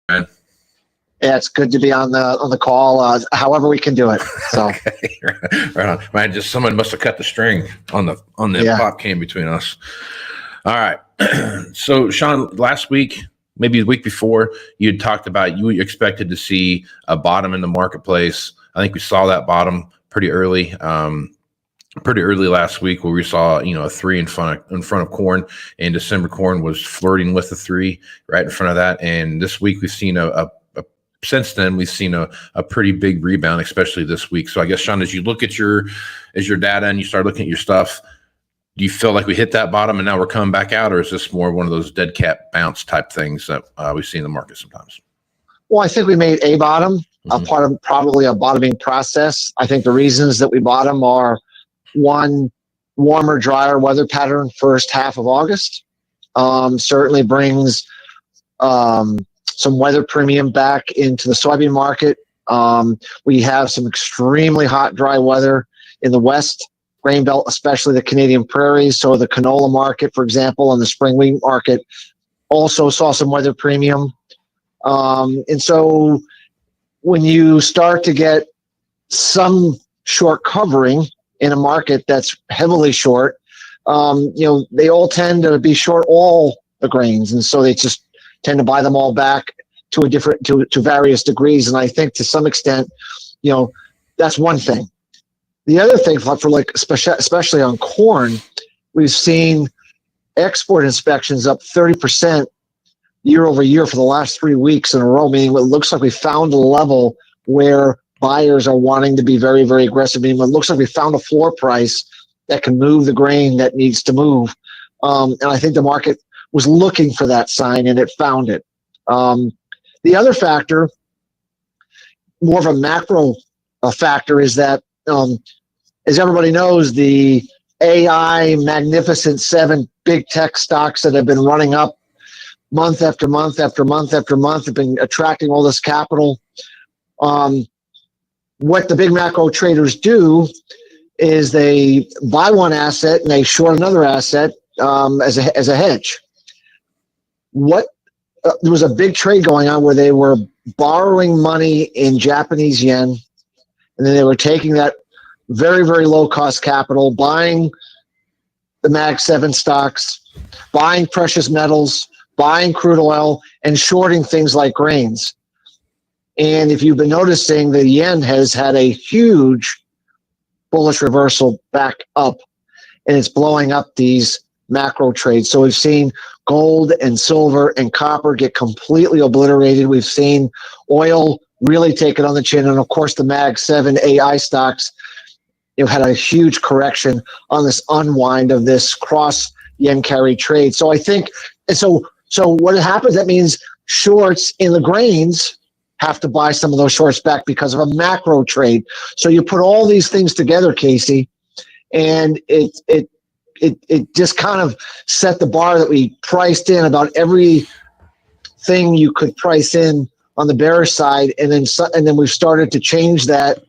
man? Yeah, it's good to be on the call. However we can do it. So okay. Right on. Man, just someone must have cut the string on the pop can between us. All right. So Shawn, last week, maybe the week before, you had talked about you expected to see a bottom in the marketplace. I think we saw that bottom pretty early last week, where we saw a 3 in front of corn, and December corn was flirting with the 3 right in front of that. And this week we've seen since then we've seen a pretty big rebound, especially this week. So I guess, Shawn, as you look at your data and you start looking at your stuff, do you feel like we hit that bottom and now we're coming back out, or is this more one of those dead cat bounce type things that we see in the market sometimes? Well, I think we made a bottom, a part of probably a bottoming process. I think the reasons that we bottom are, one, warmer, drier weather pattern first half of August certainly brings some weather premium back into the soybean market. We have some extremely hot, dry weather in the West grain belt, especially the Canadian prairies. So the canola market, for example, and the spring wheat market also saw some weather premium. And so when you start to get some short covering in a market that's heavily short, they all tend to be short all the grains. And so they just tend to buy them all back to various degrees. And I think to some extent, that's one thing. The other thing for like, especially on corn, we've seen export inspections up 30% year over year for the last 3 weeks in a row, meaning it looks like we found a level where buyers are wanting to be very, very aggressive. Meaning it looks like we found a floor price that can move the grain that needs to move. And I think the market was looking for that sign, and it found it. The other factor, more of a macro factor, is that, as everybody knows, the AI Magnificent 7 big tech stocks that have been running up month after month after month after month have been attracting all this capital. What the big macro traders do is they buy one asset and they short another asset as a hedge. There was a big trade going on where they were borrowing money in Japanese yen, and then they were taking that very, very low cost capital, buying the Mag 7 stocks, buying precious metals, buying crude oil, and shorting things like grains. And if you've been noticing, the yen has had a huge bullish reversal back up, and it's blowing up these macro trades. So we've seen gold and silver and copper get completely obliterated. We've seen oil really take it on the chin. And of course, the Mag 7 AI stocks, had a huge correction on this unwind of this cross yen carry trade. So I think, so what happens, that means shorts in the grains have to buy some of those shorts back because of a macro trade. So you put all these things together, Casey, and it just kind of set the bar that we priced in about everything you could price in on the bearish side, and then we've started to change that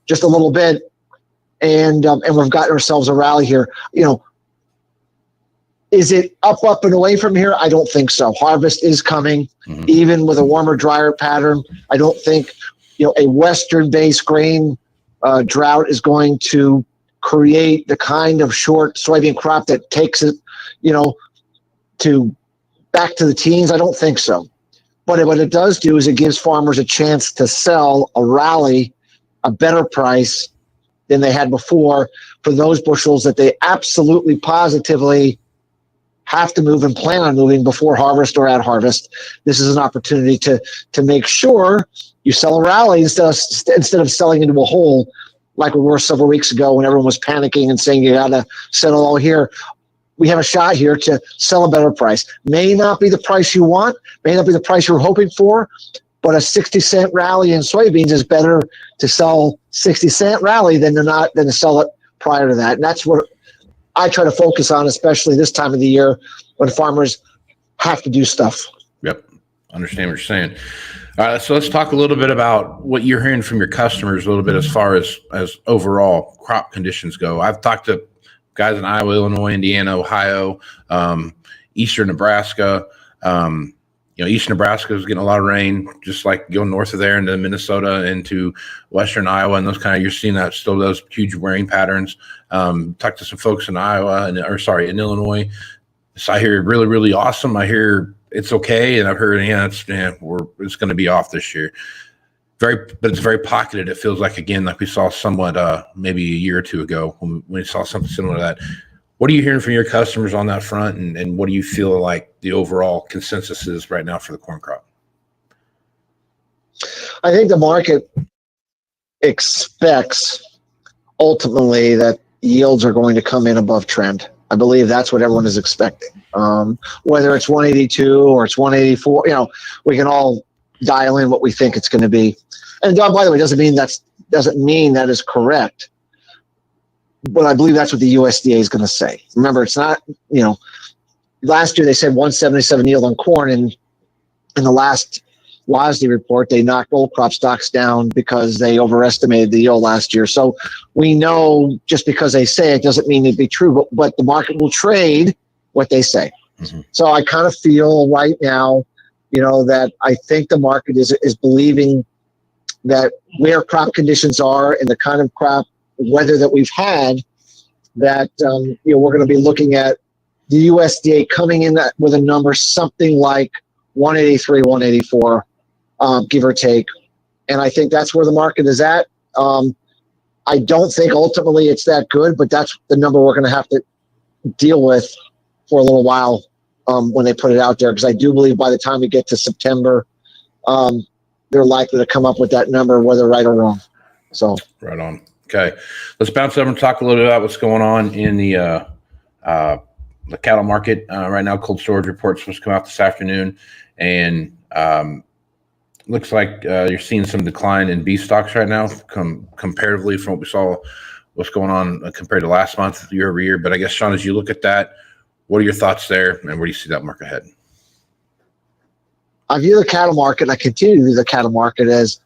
just a little bit, and we've gotten ourselves a rally here. Is it up and away from here? I don't think so. Harvest is coming, even with a warmer, drier pattern. I don't think a Western-based grain drought is going to create the kind of short soybean crop that takes it, to back to the teens. I don't think so. But what it does do is it gives farmers a chance to sell a rally, a better price than they had before for those bushels that they absolutely positively have to move and plan on moving before harvest or at harvest. This is an opportunity to make sure you sell a rally instead of selling into a hole like we were several weeks ago when everyone was panicking and saying you got to settle all here. We have a shot here to sell a better price. May not be the price you want, may not be the price you're hoping for, but a 60-cent rally in soybeans is better to sell 60-cent rally than to sell it prior to that. And that's what I try to focus on, especially this time of the year when farmers have to do stuff. Yep. Understand what you're saying. All right, so let's talk a little bit about what you're hearing from your customers a little bit as far as overall crop conditions go. I've talked to guys in Iowa, Illinois, Indiana, Ohio, eastern Nebraska. East Nebraska is getting a lot of rain, just like going north of there into Minnesota, into western Iowa, and those kind of, you're seeing that still, those huge rain patterns. Talked to some folks in Iowa, in Illinois. So I hear really, really awesome. I hear it's okay, and I've heard it's going to be off this year. But it's very pocketed. It feels like, again, like we saw somewhat maybe a year or two ago when we saw something similar to that. What are you hearing from your customers on that front, and what do you feel like the overall consensus is right now for the corn crop? I think the market expects ultimately that yields are going to come in above trend. I believe that's what everyone is expecting. Whether it's 182 or it's 184, we can all dial in what we think it's going to be. And by the way, doesn't mean that is correct. But I believe that's what the USDA is going to say. Remember, it's not, last year they said 177 yield on corn, and in the last WASDE report, they knocked old crop stocks down because they overestimated the yield last year. So we know just because they say it doesn't mean it'd be true, but the market will trade what they say. Mm-hmm. So I kind of feel right now, that I think the market is believing that where crop conditions are and the kind of crop weather that we've had, that we're going to be looking at the USDA coming in with a number something like 183, 184, give or take. And I think that's where the market is at. I don't think ultimately it's that good, but that's the number we're going to have to deal with for a little while when they put it out there, because I do believe by the time we get to September, they're likely to come up with that number, whether right or wrong. So right on. Okay, let's bounce over and talk a little bit about what's going on in the cattle market right now. Cold storage reports supposed to come out this afternoon, and looks like you're seeing some decline in beef stocks right now, comparatively from what we saw, what's going on compared to last month, year over year. But I guess, Shawn, as you look at that, what are your thoughts there, and where do you see that market heading? I view the cattle market, I continue to view the cattle market as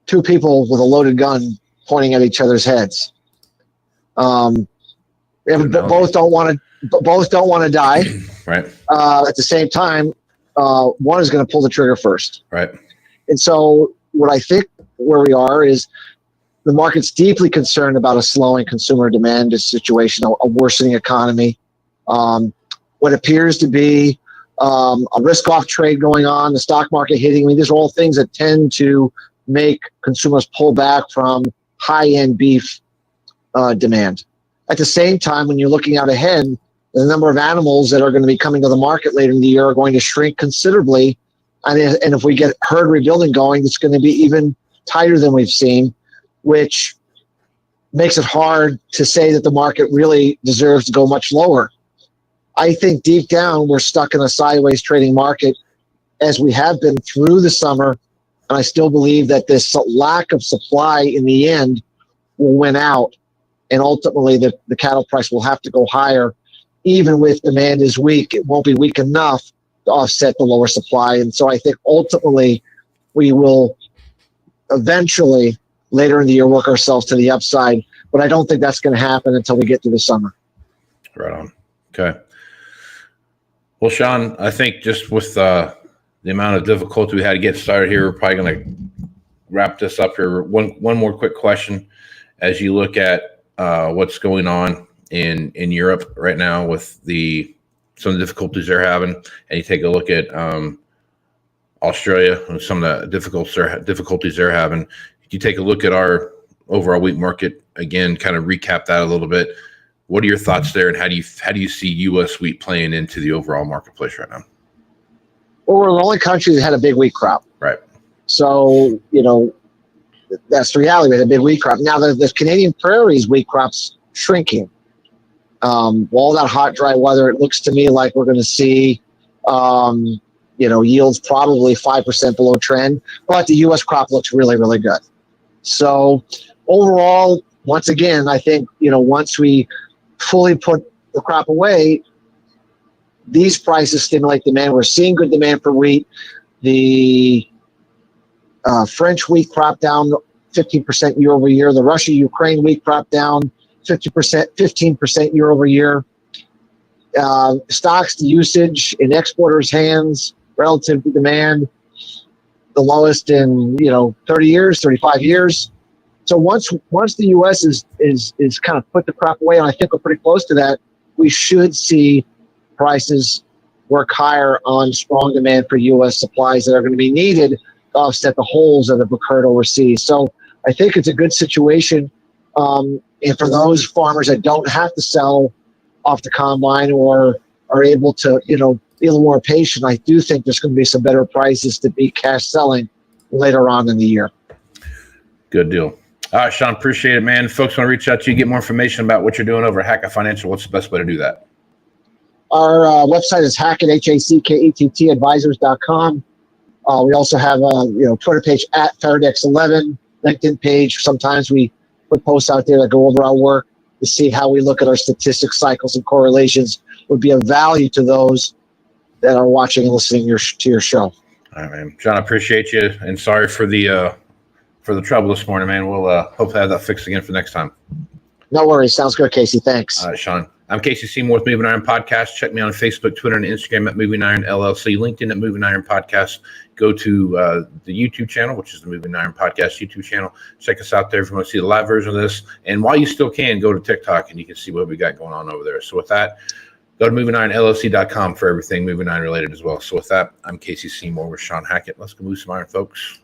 two people with a loaded gun pointing at each other's heads. Both don't want to die. Right. At the same time, one is going to pull the trigger first. Right. And so what I think where we are is the market's deeply concerned about a slowing consumer demand situation, a worsening economy, what appears to be a risk-off trade going on, the stock market hitting. I mean, these are all things that tend to make consumers pull back from high-end beef demand. At the same time, when you're looking out ahead, the number of animals that are going to be coming to the market later in the year are going to shrink considerably. And if we get herd rebuilding going, it's going to be even tighter than we've seen, which makes it hard to say that the market really deserves to go much lower. I think deep down, we're stuck in a sideways trading market as we have been through the summer. And I still believe that this lack of supply in the end will win out. And ultimately, the cattle price will have to go higher. Even with demand is weak, it won't be weak enough to offset the lower supply. And so I think ultimately we will eventually, later in the year, work ourselves to the upside. But I don't think that's going to happen until we get through the summer. Right on. Okay. Well, Shawn, I think just with the amount of difficulty we had to get started here, we're probably going to wrap this up here. One more quick question. As you look at what's going on in Europe right now with some of the difficulties they're having, and you take a look at Australia and some of the difficulties they're having, you take a look at our overall wheat market again, kind of recap that a little bit. What are your thoughts there, and how do you see U.S. wheat playing into the overall marketplace right now? Well, we're the only country that had a big wheat crop. Right. So, that's the reality. We had a big wheat crop. Now, the Canadian Prairie's wheat crop's shrinking. All that hot, dry weather, it looks to me like we're going to see, yields probably 5% below trend. But the U.S. crop looks really, really good. So, overall, once again, I think, once we fully put the crop away, these prices stimulate demand. We're seeing good demand for wheat. The French wheat crop down 15% year over year. The Russia-Ukraine wheat crop down 15% year over year. Stocks to usage in exporters' hands relative to demand, the lowest in 30 years, 35 years. So once the U.S. is kind of put the crap away, and I think we're pretty close to that, we should see prices work higher on strong demand for U.S. supplies that are going to be needed to offset the holes that have occurred overseas. So I think it's a good situation. And for those farmers that don't have to sell off the combine or are able to, be a little more patient, I do think there's going to be some better prices to be cash selling later on in the year. Good deal. All right, Shawn, appreciate it, man. Folks want to reach out to you, get more information about what you're doing over at Hackett Financial. What's the best way to do that? Our website is Hackett, Hackett, advisors.com. We also have a Twitter page at Faradex11, LinkedIn page. Sometimes we put posts out there that go over our work to see how we look at our statistics, cycles, and correlations. Would be of value to those that are watching and listening to your show. All right, man. John, I appreciate you, and sorry for the trouble this morning, man. We'll hopefully have that fixed again for next time. No worries. Sounds good, Casey. Thanks. All right, Shawn. I'm Casey Seymour with Moving Iron Podcast. Check me out on Facebook, Twitter, and Instagram at Moving Iron LLC, LinkedIn at Moving Iron Podcast. Go to the YouTube channel, which is the Moving Iron Podcast YouTube channel. Check us out there if you want to see the live version of this. And while you still can, go to TikTok and you can see what we got going on over there. So with that, go to movingironllc.com for everything Moving Iron related as well. So with that, I'm Casey Seymour with Shawn Hackett. Let's go move some iron, folks.